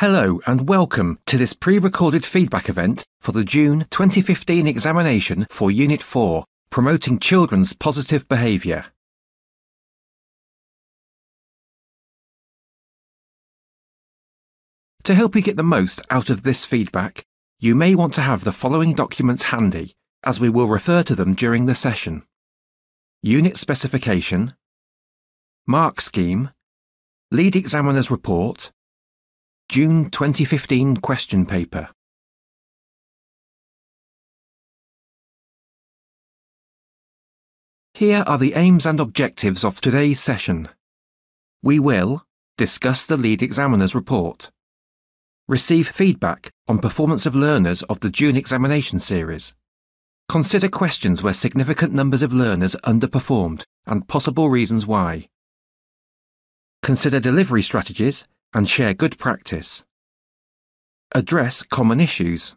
Hello and welcome to this pre-recorded feedback event for the June 2015 examination for Unit 4, Promoting Children's Positive Behaviour. To help you get the most out of this feedback, you may want to have the following documents handy, as we will refer to them during the session: Unit Specification, Mark Scheme, Lead Examiner's Report, June 2015 Question Paper. Here are the aims and objectives of today's session. We will discuss the Lead Examiner's Report, receive feedback on performance of learners of the June examination series, consider questions where significant numbers of learners underperformed and possible reasons why, consider delivery strategies and share good practice, address common issues,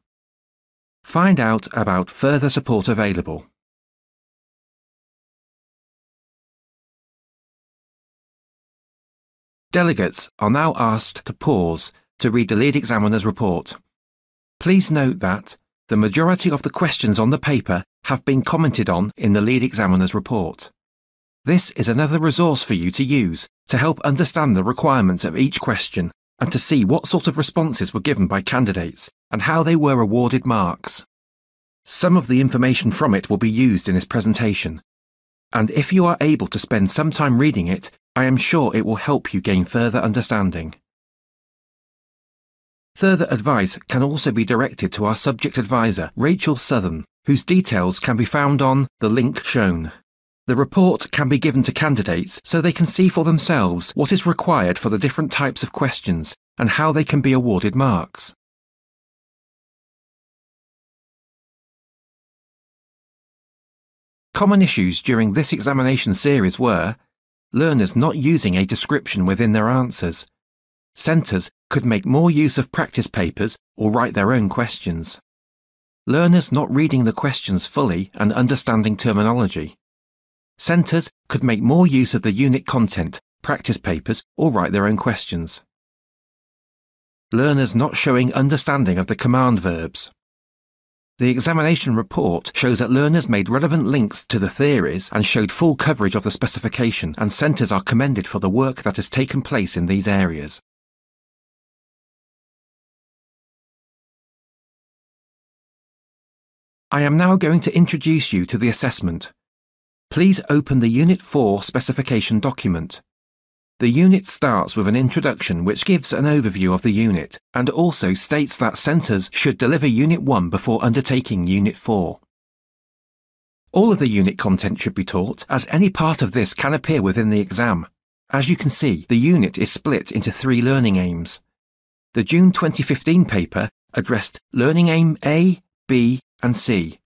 find out about further support available. Delegates are now asked to pause to read the Lead Examiner's Report. Please note that the majority of the questions on the paper have been commented on in the Lead Examiner's Report. This is another resource for you to use to help understand the requirements of each question and to see what sort of responses were given by candidates and how they were awarded marks. Some of the information from it will be used in this presentation, and if you are able to spend some time reading it, I am sure it will help you gain further understanding. Further advice can also be directed to our subject advisor, Rachel Southern, whose details can be found on the link shown. The report can be given to candidates so they can see for themselves what is required for the different types of questions and how they can be awarded marks. Common issues during this examination series were learners not using a description within their answers. Centres could make more use of practice papers or write their own questions. Learners not reading the questions fully and understanding terminology. Centres could make more use of the unit content, practice papers, or write their own questions. Learners not showing understanding of the command verbs. The examination report shows that learners made relevant links to the theories and showed full coverage of the specification, and centres are commended for the work that has taken place in these areas. I am now going to introduce you to the assessment. Please open the Unit 4 specification document. The unit starts with an introduction which gives an overview of the unit and also states that centres should deliver Unit 1 before undertaking Unit 4. All of the unit content should be taught, as any part of this can appear within the exam. As you can see, the unit is split into 3 learning aims. The June 2015 paper addressed Learning Aim A, B and C.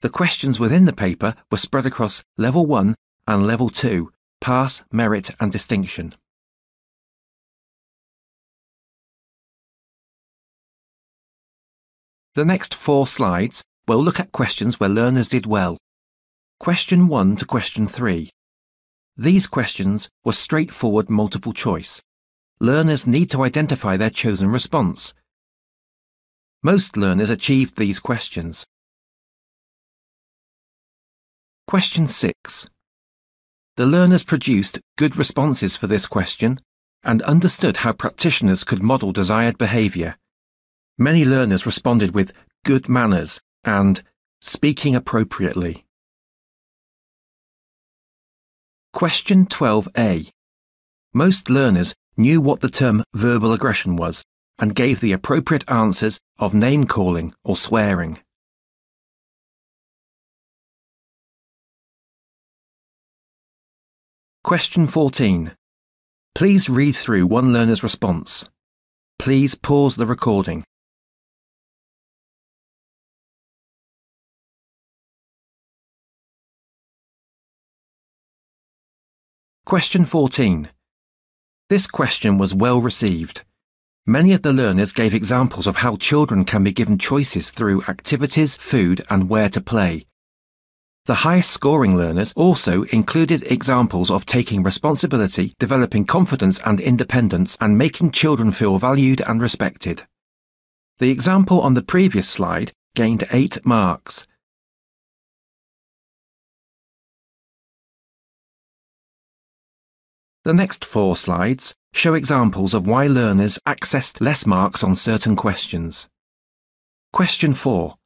The questions within the paper were spread across Level 1 and Level 2, Pass, Merit and Distinction. The next 4 slides will look at questions where learners did well. Question 1 to Question 3. These questions were straightforward multiple choice. Learners need to identify their chosen response. Most learners achieved these questions. Question 6. The learners produced good responses for this question and understood how practitioners could model desired behaviour. Many learners responded with good manners and speaking appropriately. Question 12A. Most learners knew what the term verbal aggression was and gave the appropriate answers of name-calling or swearing. Question 14. Please read through one learner's response. Please pause the recording. Question 14. This question was well received. Many of the learners gave examples of how children can be given choices through activities, food and where to play. The highest scoring learners also included examples of taking responsibility, developing confidence and independence, and making children feel valued and respected. The example on the previous slide gained 8 marks. The next 4 slides show examples of why learners accessed less marks on certain questions. Question 4.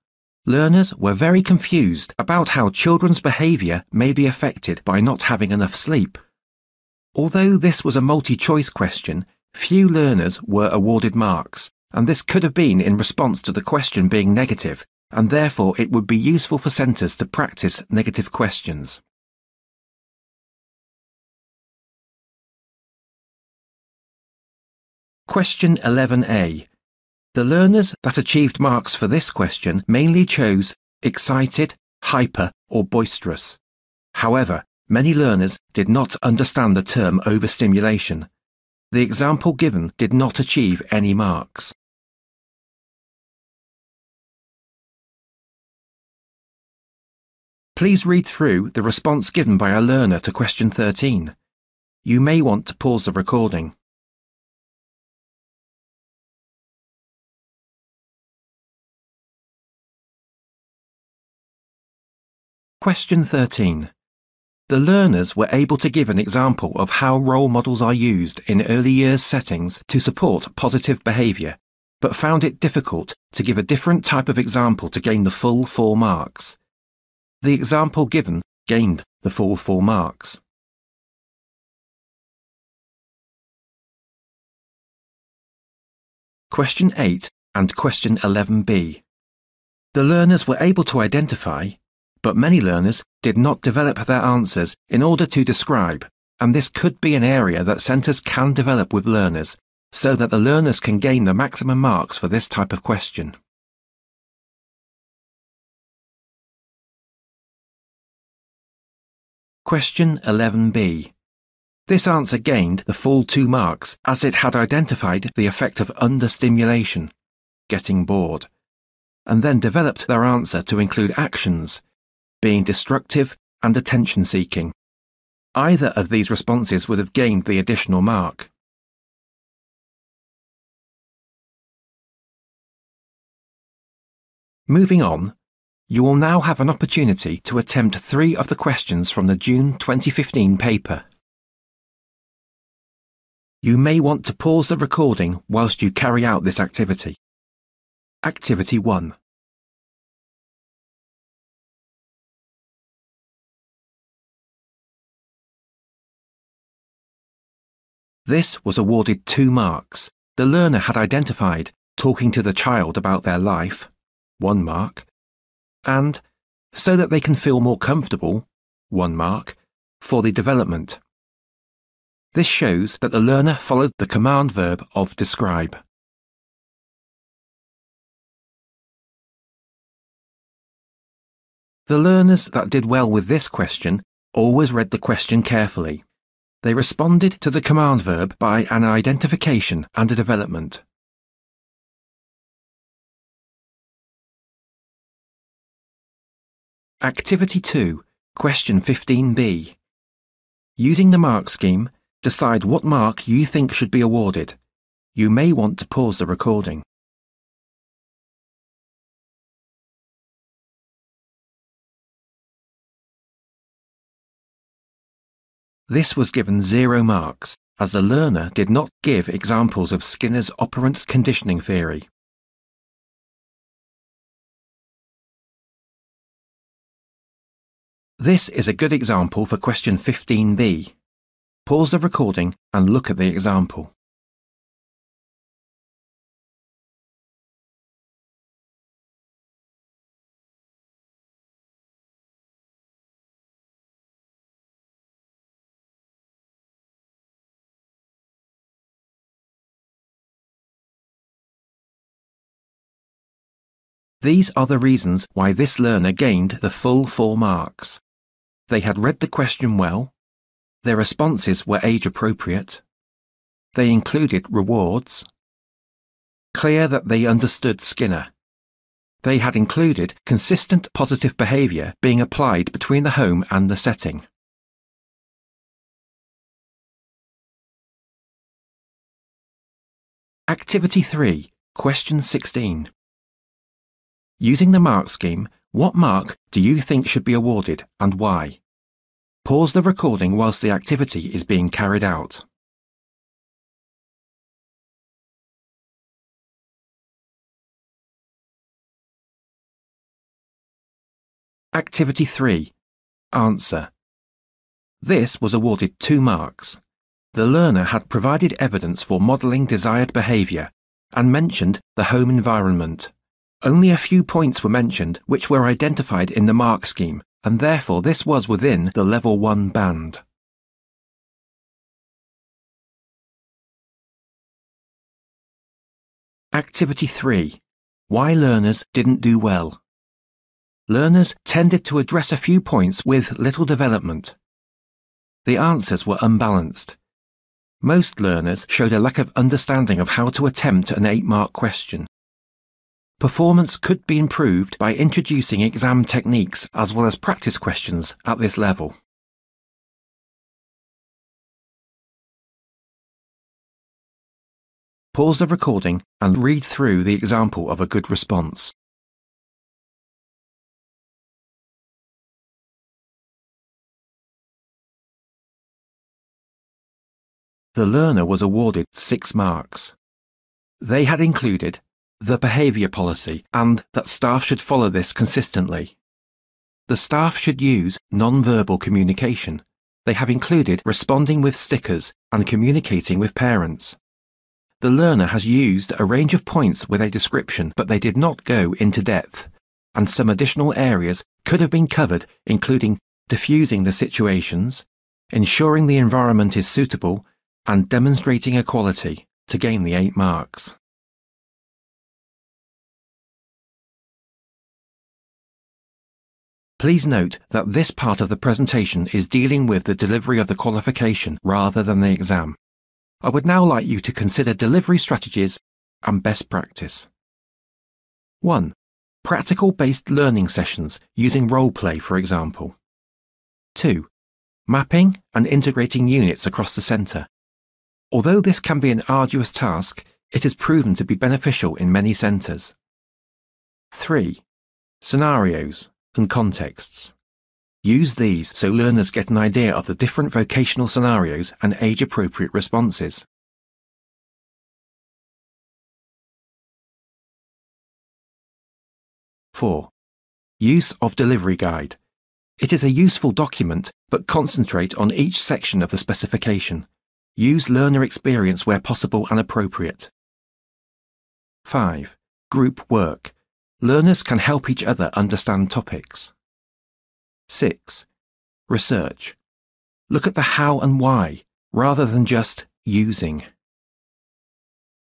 Learners were very confused about how children's behaviour may be affected by not having enough sleep. Although this was a multi-choice question, few learners were awarded marks, and this could have been in response to the question being negative, and therefore it would be useful for centres to practice negative questions. Question 11A. The learners that achieved marks for this question mainly chose excited, hyper, or boisterous. However, many learners did not understand the term overstimulation. The example given did not achieve any marks. Please read through the response given by a learner to question 13. You may want to pause the recording. Question 13. The learners were able to give an example of how role models are used in early years settings to support positive behaviour, but found it difficult to give a different type of example to gain the full 4 marks. The example given gained the full 4 marks. Question 8 and question 11B. The learners were able to identify, but many learners did not develop their answers in order to describe, and this could be an area that centres can develop with learners, so that the learners can gain the maximum marks for this type of question. Question 11B. This answer gained the full 2 marks as it had identified the effect of understimulation, getting bored, and then developed their answer to include actions, being destructive and attention-seeking. Either of these responses would have gained the additional mark. Moving on, you will now have an opportunity to attempt 3 of the questions from the June 2015 paper. You may want to pause the recording whilst you carry out this activity. Activity 1. This was awarded 2 marks. The learner had identified talking to the child about their life, 1 mark, and so that they can feel more comfortable, 1 mark, for the development. This shows that the learner followed the command verb of describe. The learners that did well with this question always read the question carefully. They responded to the command verb by an identification and a development. Activity 2, question 15B. Using the mark scheme, decide what mark you think should be awarded. You may want to pause the recording. This was given 0 marks, as the learner did not give examples of Skinner's operant conditioning theory. This is a good example for question 15B. Pause the recording and look at the example. These are the reasons why this learner gained the full 4 marks. They had read the question well, their responses were age-appropriate, they included rewards, clear that they understood Skinner, They had included consistent positive behaviour being applied between the home and the setting. Activity 3, Question 16. Using the mark scheme, what mark do you think should be awarded and why? Pause the recording whilst the activity is being carried out. Activity 3. Answer. This was awarded 2 marks. The learner had provided evidence for modelling desired behaviour and mentioned the home environment. Only a few points were mentioned which were identified in the mark scheme, and therefore this was within the Level 1 band. Activity 3. Why learners didn't do well. Learners tended to address a few points with little development. The answers were unbalanced. Most learners showed a lack of understanding of how to attempt an 8-mark question. Performance could be improved by introducing exam techniques as well as practice questions at this level. Pause the recording and read through the example of a good response. The learner was awarded 6 marks. They had included the behaviour policy and that staff should follow this consistently. The staff should use non-verbal communication. They have included responding with stickers and communicating with parents. The learner has used a range of points with a description, but they did not go into depth, and some additional areas could have been covered, including diffusing the situations, ensuring the environment is suitable, and demonstrating equality to gain the 8 marks. Please note that this part of the presentation is dealing with the delivery of the qualification rather than the exam. I would now like you to consider delivery strategies and best practice. 1. Practical-based learning sessions using role play, for example. 2. Mapping and integrating units across the centre. Although this can be an arduous task, it has proven to be beneficial in many centres. 3. Scenarios and contexts. Use these so learners get an idea of the different vocational scenarios and age-appropriate responses. Four. Use of delivery guide. It is a useful document, but concentrate on each section of the specification. Use learner experience where possible and appropriate. 5. Group work. Learners can help each other understand topics. 6. Research. Look at the how and why, rather than just using.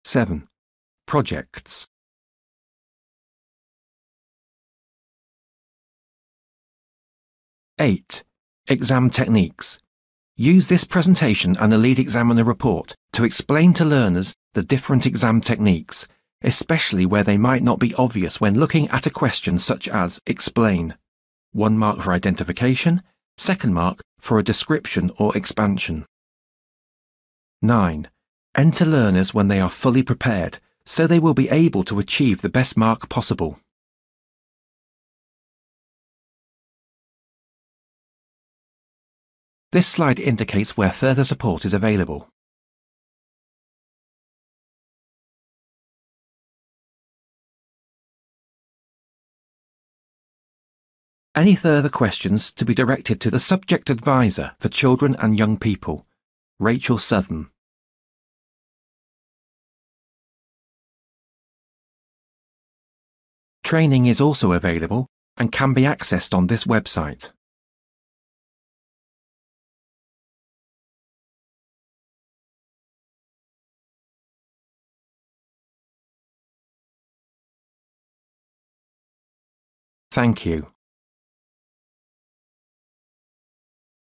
7. Projects. 8. Exam techniques. Use this presentation and the lead examiner report to explain to learners the different exam techniques, especially where they might not be obvious when looking at a question such as explain. 1 mark for identification, 2nd mark for a description or expansion. 9. Enter learners when they are fully prepared, so they will be able to achieve the best mark possible. This slide indicates where further support is available. Any further questions to be directed to the Subject Advisor for Children and Young People, Rachel Southern. Training is also available and can be accessed on this website. Thank you.